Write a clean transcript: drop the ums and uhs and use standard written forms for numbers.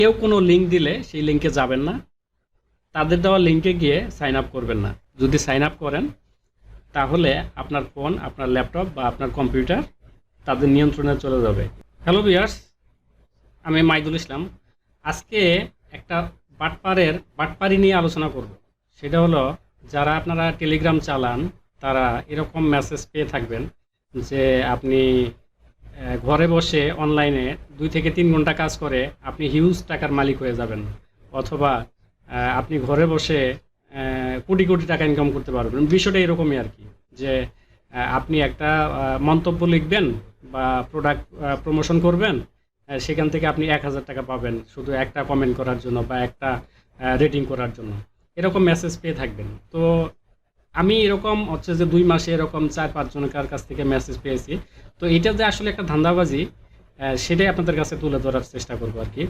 কেউ কোনো লিঙ্ক দিলে সেই লিঙ্কে যাবেন না, তাদের দেওয়া লিঙ্কে গিয়ে সাইন আপ করবেন না। যদি সাইন আপ করেন তাহলে আপনার ফোন, আপনার ল্যাপটপ বা আপনার কম্পিউটার তাদের নিয়ন্ত্রণে চলে যাবে। হ্যালো ভিউয়ার্স, আমি মাইদুল ইসলাম। আজকে একটা বাটপারি নিয়ে আলোচনা করব। সেটা হলো, যারা আপনারা টেলিগ্রাম চালান তারা এরকম মেসেজ পেয়ে থাকবেন যে আপনি ঘরে বসে অনলাইনে 2 থেকে 3 ঘন্টা কাজ করে আপনি হিউজ টাকার মালিক হয়ে যাবেন, অথবা আপনি ঘরে বসে কোটি কোটি টাকা ইনকাম করতে পারবেন। বিষয়টা এরকমই আর কি, যে আপনি একটা মন্তব্য লিখবেন বা প্রোডাক্ট প্রমোশন করবেন, সেখান থেকে আপনি 1,000 টাকা পাবেন শুধু একটা কমেন্ট করার জন্য বা একটা রেটিং করার জন্য। এরকম মেসেজ পেয়ে থাকবেন। তো আমি এরকম হচ্ছে যে 2 মাসে এরকম 4-5 জনের কাছ থেকে মেসেজ পেয়েছি। তো এটা যে আসলে একটা ধান্দাবাজি, সেটাই আপনাদের কাছে তুলে ধরার চেষ্টা করবো আর কি।